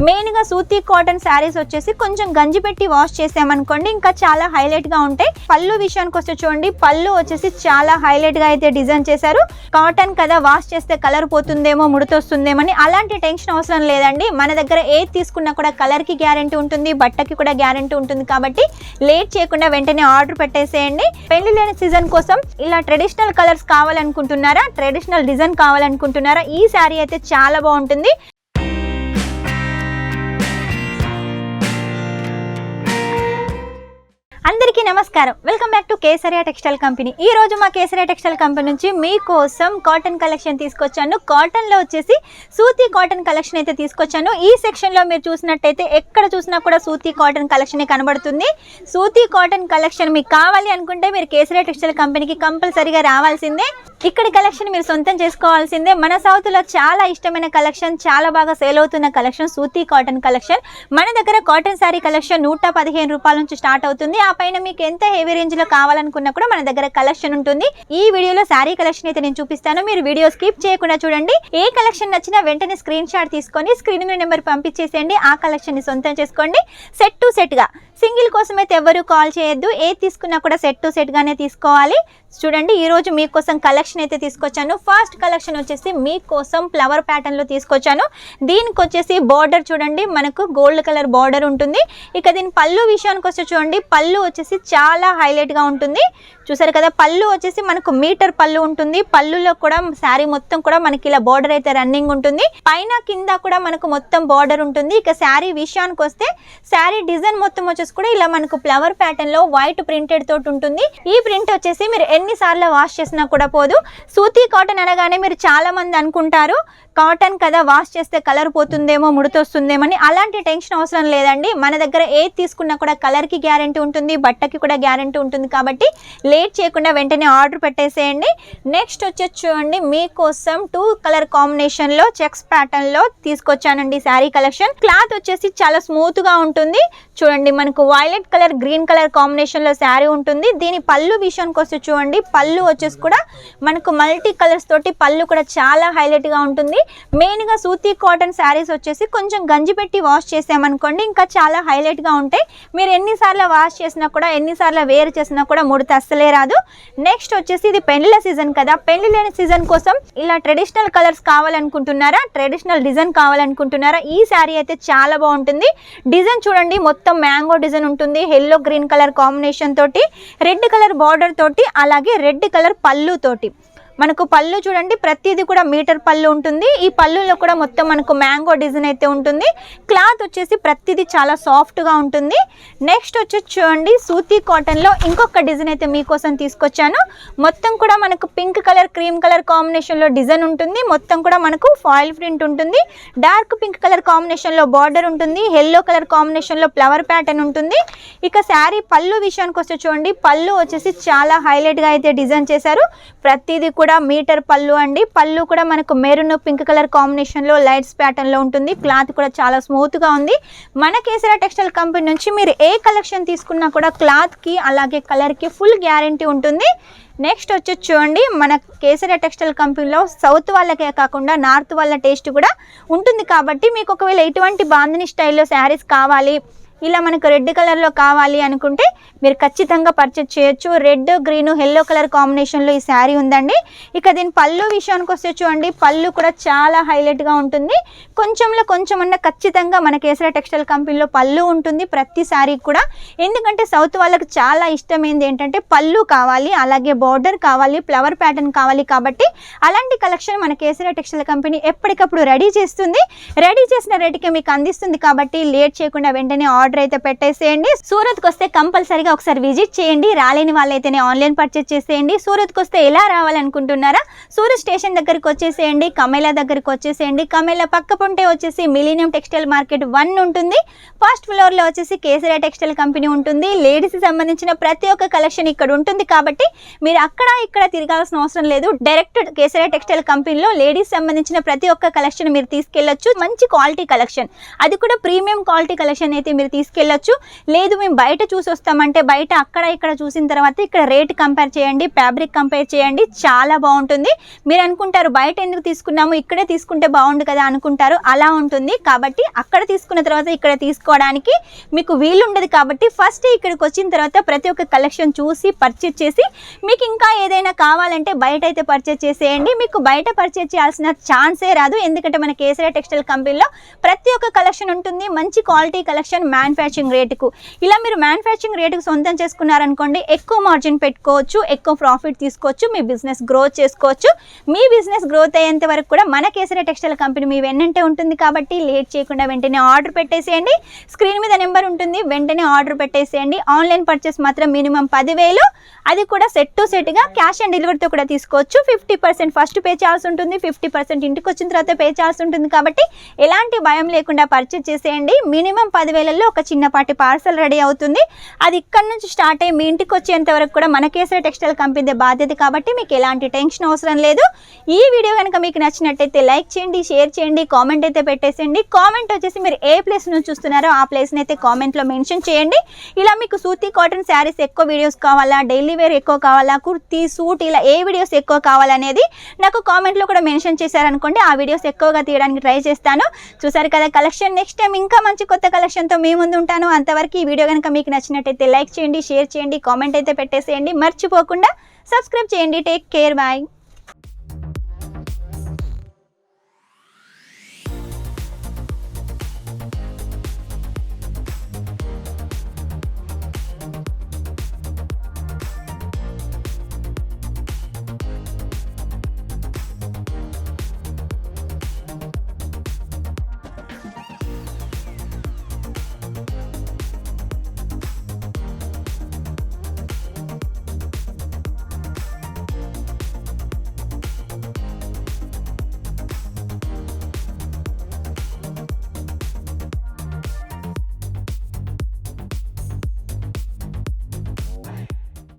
Main గా సూతీ cotton saris వచ్చేసి కొంచెం గంజి పెట్టి వాష్ చేసామనుకోండి ఇంకా చాలా హైలైట్ గా ఉంటాయి. పళ్ళు విషయానికి వస్తే చూడండి, పళ్ళు వచ్చేసి చాలా హైలైట్ గా అయితే డిజైన్ చేశారు. కాటన్ కదా, వాష్ చేస్తే కలర్ పోతుందేమో, ముడతొస్తుందేమో అని అలాంటి టెన్షన్ అవసరం లేదండి. మన దగ్గర ఏది తీసుకున్నా కూడా కలర్ కి గ్యారెంటీ ఉంటుంది, బట్టకి కూడా గ్యారెంటీ ఉంటుంది. కాబట్టి లేట్ చేయకుండా వెంటనే ఆర్డర్ పెట్టేసేయండి. పెళ్లి లేని సీజన్ కోసం ఇలా ట్రెడిషనల్ కలర్స్ కావాలనుకుంటున్నారా, ట్రెడిషనల్ డిజైన్ కావాలనుకుంటున్నారా, ఈ శారీ అయితే చాలా బాగుంటుంది. అందరికీ నమస్కారం, welcome back to Kesariya textile company. ఈ రోజు మా కేసరియా టెక్స్టైల్ కంపెనీ నుంచి మీకోసం కాటన్ కలెక్షన్ తీసుకొచ్చాను. కాటన్ లో వచ్చేసి సూతీ కాటన్ కలెక్షన్ అయితే తీసుకొచ్చాను. ఈ సెక్షన్ లో మీరు చూసినట్టయితే ఎక్కడ చూసినా కూడా సూతీ కాటన్ కలెక్షన్ కనబడుతుంది. సూతీ కాటన్ కలెక్షన్ మీకు కావాలి అనుకుంటే మీరు కేసరియా టెక్స్టైల్ కంపెనీకి కంపల్సరీగా రావాల్సిందే. ఇక్కడి కలెక్షన్ మీరు సొంతం చేసుకోవాల్సిందే. మన సౌత్ లో చాలా ఇష్టమైన కలెక్షన్, చాలా బాగా సేల్ అవుతున్న కలెక్షన్ సూతీ కాటన్ కలెక్షన్. మన దగ్గర కాటన్ శారీ కలెక్షన్ 115 రూపాయల నుంచి స్టార్ట్ అవుతుంది. ఆ పైన మీకు ఎంత హెవీ రేంజ్ లో కావాలనుకున్నా కూడా మన దగ్గర కలెక్షన్ ఉంటుంది. ఈ వీడియోలో శారీ కలెక్షన్ అయితే నేను చూపిస్తాను. మీరు వీడియో స్కిప్ చేయకుండా చూడండి. ఏ కలెక్షన్ నచ్చినా వెంటనే స్క్రీన్ షాట్ తీసుకొని స్క్రీన్ మీద నెంబర్ పంపించేసేయండి. ఆ కలెక్షన్ ని సొంతం చేసుకోండి. సెట్ టు సెట్ గా, సింగిల్ కోసం అయితే ఎవరు కాల్ చేయొద్దు. ఏది తీసుకున్నా కూడా సెట్ టు సెట్ గానే తీసుకోవాలి. చూడండి, ఈ రోజు మీకోసం కలెక్షన్ అయితే తీసుకొచ్చాను. ఫస్ట్ కలెక్షన్ వచ్చేసి మీకోసం ఫ్లవర్ ప్యాటర్న్ లో తీసుకొచ్చాను. దీనికి వచ్చేసి బార్డర్ చూడండి, మనకు గోల్డ్ కలర్ బార్డర్ ఉంటుంది. ఇక దీని పళ్ళు విషయానికి వస్తే చూడండి, పళ్ళు వచ్చేసి చాలా హైలైట్ గా ఉంటుంది. చూసారు కదా, పళ్ళు వచ్చేసి మనకు మీటర్ పళ్ళు ఉంటుంది. పళ్ళులో కూడా శారీ మొత్తం కూడా మనకి ఇలా బార్డర్ అయితే రన్నింగ్ ఉంటుంది. పైన కింద కూడా మనకు మొత్తం బార్డర్ ఉంటుంది. ఇక శారీ విషయానికి వస్తే శారీ డిజైన్ మొత్తం వచ్చేసి కూడా ఇలా మనకు ఫ్లవర్ ప్యాటర్న్ లో వైట్ ప్రింటెడ్ తోటి ఉంటుంది. ఈ ప్రింట్ వచ్చేసి మీరు ఎన్నిసార్లు వాష్ చేసినా కూడా పోదు. సూతీ కాటన్ అనగానే మీరు చాలా మంది అనుకుంటారు కాటన్ కదా, వాష్ చేస్తే కలర్ పోతుందేమో, ముడతొస్తుందేమో అని అలాంటి టెన్షన్ అవసరం లేదండి. మన దగ్గర ఏది తీసుకున్నా కూడా కలర్ కి గ్యారెంటీ ఉంటుంది, బట్టకి కూడా గ్యారెంటీ ఉంటుంది. కాబట్టి లేట్ చేయకుండా వెంటనే ఆర్డర్ పెట్టేసేయండి. నెక్స్ట్ వచ్చేసి చూడండి, మీకోసం 2 కలర్ కాంబినేషన్ లో చెక్స్ ప్యాటర్న్ లో తీసుకొచ్చానండి శారీ కలెక్షన్. క్లాత్ వచ్చేసి చాలా స్మూత్ గా ఉంటుంది. చూడండి, మనకు violet colour, green colour combination లో శారీ ఉంటుంది. దీని పళ్ళు విషయానికి వస్తే చూడండి, పళ్ళు వచ్చేసి కూడా మనకు మల్టీ కలర్స్ తోటి పళ్ళు కూడా చాలా హైలైట్ గా ఉంటుంది. మెయిన్ గా సూతీ కాటన్ శారీస్ వచ్చేసి కొంచెం గంజి పెట్టి వాష్ చేసామనుకోండి ఇంకా చాలా హైలైట్ గా ఉంటాయి. మీరు ఎన్నిసార్లు వాష్ చేసినా కూడా, ఎన్నిసార్లు వేర్ చేసినా కూడా ముడత అస్సలే రాదు. నెక్స్ట్ వచ్చేసి ఇది పెళ్లిళ్ళ సీజన్ కదా, పెళ్లి లేని సీజన్ కోసం ఇలా ట్రెడిషనల్ కలర్స్ కావాలనుకుంటున్నారా, ట్రెడిషనల్ డిజైన్ కావాలనుకుంటున్నారా, ఈ శారీ అయితే చాలా బాగుంటుంది. డిజైన్ చూడండి, మొత్తం మ్యాంగో డిజైన్ ఉంటుంది. ఎల్లో గ్రీన్ కలర్ కాంబినేషన్ తోటి, రెడ్ కలర్ బార్డర్ తోటి, అలాగే రెడ్ కలర్ పళ్ళు తోటి. మనకు పళ్ళు చూడండి, ప్రతిదీ కూడా మీటర్ పళ్ళు ఉంటుంది. ఈ పళ్ళులో కూడా మొత్తం మనకు మ్యాంగో డిజైన్ అయితే ఉంటుంది. క్లాత్ వచ్చేసి ప్రతిదీ చాలా సాఫ్ట్ గా ఉంటుంది. నెక్స్ట్ వచ్చేసి చూడండి, సూతీ కాటన్ లో ఇంకొక డిజైన్ అయితే మీకోసం తీసుకొచ్చాను. మొత్తం కూడా మనకు pink colour, cream colour combination లో డిజైన్ ఉంటుంది. మొత్తం కూడా మనకు ఫాయిల్ ప్రింట్ ఉంటుంది. డార్క్ పింక్ కలర్ కాంబినేషన్ లో బార్డర్ ఉంటుంది. ఎల్లో కలర్ కాంబినేషన్ లో ఫ్లవర్ ప్యాటర్న్ ఉంటుంది. ఇక శారీ పళ్ళు విషయానికి వస్తే చూడండి, పళ్ళు వచ్చేసి చాలా హైలైట్ గా అయితే డిజైన్ చేశారు. ప్రతిదీ కూడా మీటర్ పళ్ళు అండి. పళ్ళు కూడా మనకు మెరూన్ పింక్ కలర్ కాంబినేషన్ లో లైట్స్ ప్యాటర్న్ లో ఉంటుంది. క్లాత్ కూడా చాలా స్మూత్ గా ఉంది. మన కేసరియా టెక్స్టైల్ కంపెనీ నుంచి మీరు ఏ కలెక్షన్ తీసుకున్నా కూడా క్లాత్ కి అలాగే కలర్ కి ఫుల్ గ్యారెంటీ ఉంటుంది. నెక్స్ట్ వచ్చి చూడండి, మన కేసరియా టెక్స్టైల్ కంపెనీలో సౌత్ వాళ్ళకే కాకుండా నార్త్ వాళ్ళ టేస్ట్ కూడా ఉంటుంది. కాబట్టి మీకు ఒకవేళ ఇటువంటి బాందిని స్టైల్లో శారీస్ కావాలి, ఇలా మనకు రెడ్ కలర్లో కావాలి అనుకుంటే మీరు ఖచ్చితంగా పర్చేజ్ చేయొచ్చు. రెడ్, గ్రీన్, ఎల్లో కలర్ కాంబినేషన్లో ఈ శారీ ఉందండి. ఇక దీని పళ్ళు విషయానికి వస్తే చూడండి, పళ్ళు కూడా చాలా హైలైట్గా ఉంటుంది. కొంచెంలో కొంచెమన్నా ఖచ్చితంగా మన కేసరియా టెక్స్టైల్ కంపెనీలో పళ్ళు ఉంటుంది ప్రతి శారీ కూడా. ఎందుకంటే సౌత్ వాళ్ళకి చాలా ఇష్టమైంది ఏంటంటే పళ్ళు కావాలి, అలాగే బార్డర్ కావాలి, ఫ్లవర్ ప్యాటర్న్ కావాలి. కాబట్టి అలాంటి కలెక్షన్ మన కేసరియా టెక్స్టైల్ కంపెనీ ఎప్పటికప్పుడు రెడీ చేస్తుంది. రెడీ చేసిన రేటుకి మీకు అందిస్తుంది. కాబట్టి లేట్ చేయకుండా వెంటనే ఆర్డర్ అయితే పెట్టేసేయండి. సూరత్కి వస్తే కంపల్సరీగా ఒకసారి విజిట్ చేయండి. రాలేని వాళ్ళైతేనే ఆన్లైన్ పర్చేస్ చేసేయండి. సూరత్కి వస్తే ఎలా రావాలనుకుంటున్నారా, సూరత్ స్టేషన్ దగ్గరికి వచ్చేసేయండి, కమేలా దగ్గరికి వచ్చేసేయండి. కమేలా పక్క పొంటే వచ్చేసి మిలీనియం టెక్స్టైల్ మార్కెట్ 1 ఉంటుంది. ఫస్ట్ ఫ్లోర్ లో వచ్చేసి కేసరియా టెక్స్టైల్ కంపెనీ ఉంటుంది. లేడీస్ సంబంధించిన ప్రతి ఒక్క కలెక్షన్ ఇక్కడ ఉంటుంది. కాబట్టి మీరు అక్కడ ఇక్కడ తిరగాల్సిన అవసరం లేదు. డైరెక్ట్ కేసరియా టెక్స్టైల్ కంపెనీలో లేడీస్ సంబంధించిన ప్రతి ఒక్క కలెక్షన్ మీరు తీసుకెళ్లొచ్చు. మంచి క్వాలిటీ కలెక్షన్, అది కూడా ప్రీమియం క్వాలిటీ కలెక్షన్ అయితే మీరు తీసుకెళ్ళొచ్చు. లేదు మేము బయట చూసి వస్తామంటే బయట అక్కడ ఇక్కడ చూసిన తర్వాత ఇక్కడ రేట్ కంపేర్ చేయండి, ఫ్యాబ్రిక్ కంపేర్ చేయండి, చాలా బాగుంటుంది. మీరు అనుకుంటారు బయట ఎందుకు తీసుకున్నాము ఇక్కడే తీసుకుంటే బాగుండు కదా అనుకుంటారు, అలా ఉంటుంది. కాబట్టి అక్కడ తీసుకున్న తర్వాత ఇక్కడ తీసుకోవడానికి మీకు వీలు ఉండదు. కాబట్టి ఫస్ట్ ఇక్కడికి వచ్చిన తర్వాత ప్రతి ఒక్క కలెక్షన్ చూసి పర్చేజ్ చేసి మీకు ఇంకా ఏదైనా కావాలంటే బయట అయితే పర్చేజ్ చేసేయండి. మీకు బయట పర్చేజ్ చేయాల్సిన ఛాన్సే రాదు. ఎందుకంటే మన కేసరియా టెక్స్టైల్ కంపెనీలో ప్రతి ఒక్క కలెక్షన్ ఉంటుంది, మంచి క్వాలిటీ కలెక్షన్ మ్యానుఫ్యాక్చరింగ్ రేటుకు. ఇలా మీరు మ్యానుఫ్యాక్చరింగ్ రేటుకు సొంతం చేసుకున్నారనుకోండి, ఎక్కువ మార్జిన్ పెట్టుకోవచ్చు, ఎక్కువ ప్రాఫిట్ తీసుకోవచ్చు, మీ బిజినెస్ గ్రోత్ చేసుకోవచ్చు. మీ బిజినెస్ గ్రోత్ అయ్యేంత వరకు కూడా మన కేసరియా టెక్స్టైల్ కంపెనీ మీ వెన్నంటే ఉంటుంది. కాబట్టి లేట్ చేయకుండా వెంటనే ఆర్డర్ పెట్టేసేయండి. స్క్రీన్ మీద నెంబర్ ఉంటుంది, వెంటనే ఆర్డర్ పెట్టేసేయండి. ఆన్లైన్ పర్చేస్ మాత్రం మినిమం 10,000, అది కూడా సెట్ టు సెట్గా క్యాష్ ఆన్ డెలివరీతో కూడా తీసుకోవచ్చు. 50% ఫస్ట్ పే చేయాల్సి ఉంటుంది, 50% ఇంటికి వచ్చిన తర్వాత పే చేయాల్సి ఉంటుంది. కాబట్టి ఎలాంటి భయం లేకుండా పర్చేస్ చేసేయండి. మినిమం 10,000లో ఒక చిన్నపాటి పార్సల్ రెడీ అవుతుంది. అది ఇక్కడ నుంచి స్టార్ట్ అయ్యి మీ ఇంటికి వచ్చేంత వరకు కూడా మన కేసరియా టెక్స్టైల్ కంపెనీ బాధ్యత. కాబట్టి మీకు ఎలాంటి టెన్షన్ అవసరం లేదు. ఈ వీడియో కనుక మీకు నచ్చినట్టయితే లైక్ చేయండి, షేర్ చేయండి, కామెంట్ అయితే పెట్టేసేయండి. కామెంట్ వచ్చేసి మీరు ఏ ప్లేస్ నుంచి చూస్తున్నారో ఆ ప్లేస్ని అయితే కామెంట్లో మెన్షన్ చేయండి. ఇలా మీకు సూతి కాటన్ శారీస్ ఎక్కువ వీడియోస్ కావాలా, డైలీ వేర్ ఎక్కువ కావాలా, కుర్తీ సూట్ ఇలా ఏ వీడియోస్ ఎక్కువ కావాలనేది నాకు కామెంట్లో కూడా మెన్షన్ చేశారనుకోండి, ఆ వీడియోస్ ఎక్కువగా తీయడానికి ట్రై చేస్తాను. చూసారు కదా కలెక్షన్. నెక్స్ట్ టైం ఇంకా మంచి కొత్త కలెక్షన్తో మీ ముందు ఉంటాను. అంతవరకు ఈ వీడియో కనుక మీకు నచ్చినట్టయితే లైక్ చేయండి, షేర్ చేయండి, కామెంట్ అయితే పెట్టేసేయండి. మర్చిపోకుండా సబ్స్క్రైబ్ చేయండి. Take care, bye.